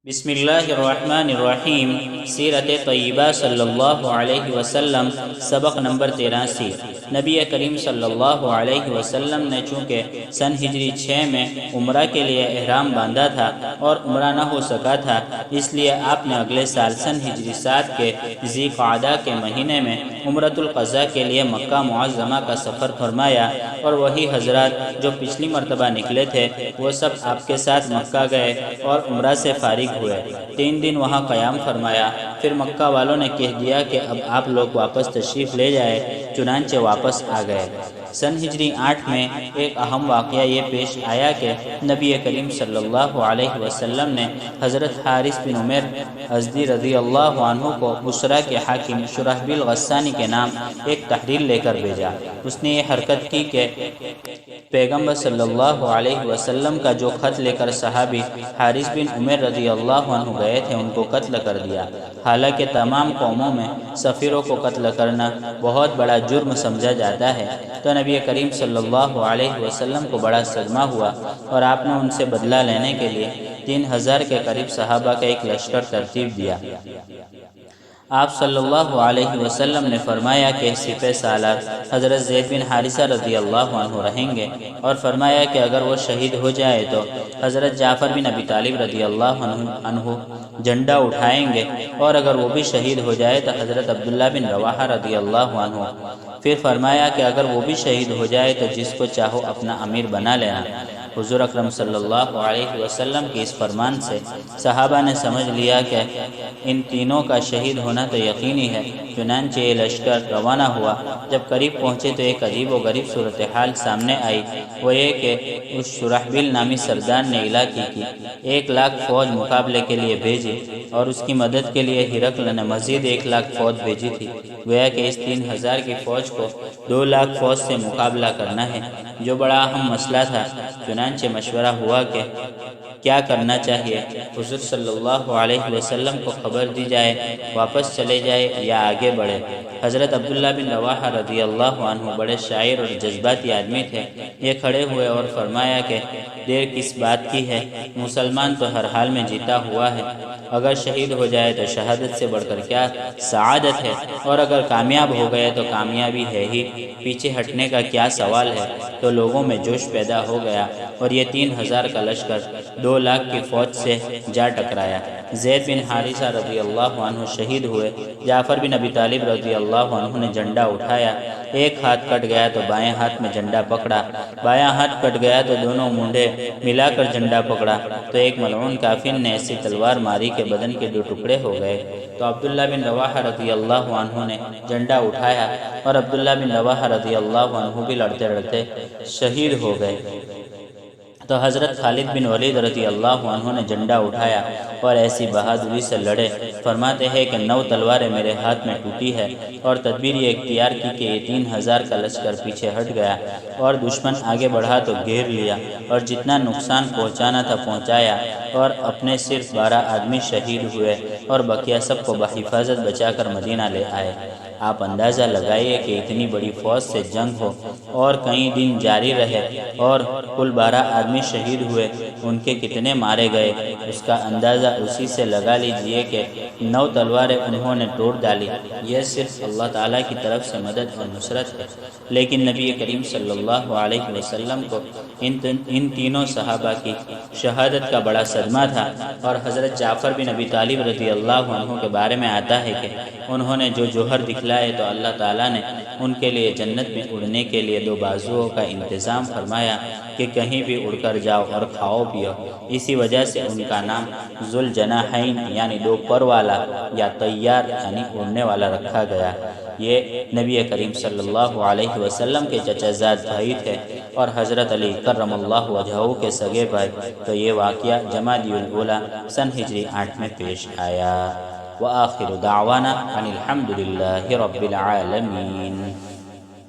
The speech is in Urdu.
بسم اللہ الرحمن الرحیم۔ سیرت طیبہ صلی اللہ علیہ وسلم، سبق نمبر 83۔ نبی کریم صلی اللہ علیہ وسلم نے چونکہ سن ہجری 6 میں عمرہ کے لیے احرام باندھا تھا اور عمرہ نہ ہو سکا تھا، اس لیے آپ نے اگلے سال سن ہجری 7 کے ذی قعدہ کے مہینے میں عمرۃ القضاء کے لیے مکہ معظمہ کا سفر فرمایا، اور وہی حضرات جو پچھلی مرتبہ نکلے تھے وہ سب آپ کے ساتھ مکہ گئے اور عمرہ سے فارغ ہوئے۔ 3 دن وہاں قیام فرمایا، پھر مکہ والوں نے کہہ دیا کہ اب آپ لوگ واپس تشریف لے جائے، چنانچہ واپس آ گئے۔ سن ہجری 8 میں ایک اہم واقعہ یہ پیش آیا کہ نبی کریم صلی اللہ علیہ وسلم نے حضرت حارث بن عمیر ازدی رضی اللہ عنہ کو بصرہ کے حاکم شرحبیل غسانی کے نام ایک تحریر لے کر بھیجا۔ اس نے یہ حرکت کی کہ پیغمبر صلی اللہ علیہ وسلم کا جو خط لے کر صحابی حارث بن عمیر رضی اللہ عنہ گئے تھے ان کو قتل کر دیا، حالانکہ تمام قوموں میں سفیروں کو قتل کرنا بہت بڑا جرم سمجھا جاتا ہے۔ تو نبی کریم صلی اللہ علیہ وسلم کو بڑا صدمہ ہوا اور آپ نے ان سے بدلہ لینے کے لیے 3000 کے قریب صحابہ کا ایک لشکر ترتیب دیا۔ آپ صلی اللہ علیہ وسلم نے فرمایا کہ سپہ سالار حضرت زید بن حارثہ رضی اللہ عنہ رہیں گے، اور فرمایا کہ اگر وہ شہید ہو جائے تو حضرت جعفر بن ابی طالب رضی اللہ عنہ جھنڈا اٹھائیں گے، اور اگر وہ بھی شہید ہو جائے تو حضرت عبداللہ بن رواحہ رضی اللہ عنہ۔ پھر فرمایا کہ اگر وہ بھی شہید ہو جائے تو جس کو چاہو اپنا امیر بنا لینا۔ حضور اکرم صلی اللہ علیہ وسلم کی اس فرمان سے صحابہ نے سمجھ لیا کہ ان تینوں کا شہید ہونا تو یقینی ہے، چنانچہ یہ لشکر روانہ ہوا۔ جب قریب پہنچے تو ایک عجیب و غریب صورتحال سامنے آئی، وہ یہ کہ اس شرحبیل نامی سردار نے علاقے کی 1,00,000 فوج مقابلے کے لیے بھیجی، اور اس کی مدد کے لیے ہرقل نے مزید 1,00,000 فوج بھیجی تھی۔ گویا کہ اس 3000 کی فوج کو 2,00,000 فوج سے مقابلہ کرنا ہے، جو بڑا اہم مسئلہ تھا۔ چنانچہ مشورہ ہوا کہ کیا کرنا چاہیے۔ حضور صلی اللہ علیہ وسلم کو خبر دی جائے، واپس چلے جائے یا آگے بڑھے۔ حضرت عبداللہ بن رواحہ رضی اللہ عنہ بڑے شاعر اور جذباتی آدمی تھے، یہ کھڑے ہوئے اور فرمایا کہ دیر کس بات کی ہے، مسلمان تو ہر حال میں جیتا ہوا ہے، اگر شہید ہو جائے تو شہادت سے بڑھ کر کیا سعادت ہے، اور اگر کامیاب ہو گئے تو کامیابی ہے ہی، پیچھے ہٹنے کا کیا سوال ہے۔ تو لوگوں میں جوش پیدا ہو گیا اور یہ 3000 کا لشکر 2,00,000 کی فوج سے جا ٹکرایا۔ زید بن حارثہ رضی اللہ عنہ شہید ہوئے۔ جعفر بن ابی طالب رضی اللہ عنہ نے جھنڈا اٹھایا، ایک ہاتھ کٹ گیا تو بائیں ہاتھ میں جھنڈا پکڑا، بایاں ہاتھ کٹ گیا تو دونوں منڈے ملا کر جھنڈا پکڑا، تو ایک ملعون کافر نے ایسی تلوار ماری کہ بدن کے 2 ٹکڑے ہو گئے۔ تو عبداللہ بن رواحہ رضی اللہ عنہ نے جھنڈا اٹھایا، اور عبداللہ بن رواحہ رضی اللہ عنہ بھی لڑتے لڑتے شہید ہو گئے۔ تو حضرت خالد بن ولید رضی اللہ عنہ نے جھنڈا اٹھایا اور ایسی بہادری سے لڑے۔ فرماتے ہیں کہ 9 تلواریں میرے ہاتھ میں ٹوٹی ہے، اور تدبیر یہ اختیار کی کہ یہ 3000 کا لشکر پیچھے ہٹ گیا، اور دشمن آگے بڑھا تو گھیر لیا، اور جتنا نقصان پہنچانا تھا پہنچایا، اور اپنے صرف 12 آدمی شہید ہوئے، اور بقیہ سب کو بحفاظت بچا کر مدینہ لے آئے۔ آپ اندازہ لگائیے کہ اتنی بڑی فوج سے جنگ ہو اور کئی دن جاری رہے، اور کل 12 آدمی شہید ہوئے، ان کے کتنے مارے گئے اس کا اندازہ اسی سے لگا لیجئے کہ 9 تلواریں انہوں نے توڑ ڈالی۔ یہ صرف اللہ تعالیٰ کی طرف سے مدد اور نصرت ہے۔ لیکن نبی کریم صلی اللہ علیہ وسلم کو ان تینوں صحابہ کی شہادت کا بڑا صدمہ تھا، اور حضرت جعفر بن ابی طالب رضی اللہ عنہ کے بارے میں آتا ہے کہ انہوں نے جو جوہر دکھلائے تو اللہ تعالیٰ نے ان کے لیے جنت میں اڑنے کے لیے 2 بازوؤں کا انتظام فرمایا کہ کہیں بھی اڑ کر جاؤ اور کھاؤ پیو۔ اسی وجہ سے ان کا نام ذوالجناحین یعنی 2 پر والا یا طیار یعنی اڑنے والا رکھا گیا۔ یہ نبی کریم صلی اللہ علیہ وسلم کے چچا زاد بھائی تھے اور حضرت علی کرم اللہ وجہہ کے سگے بھائی۔ تو یہ واقعہ جمادی الاولیٰ سن ہجری 8 میں پیش آیا۔ وآخر دعوانا ان الحمد للہ رب العالمین۔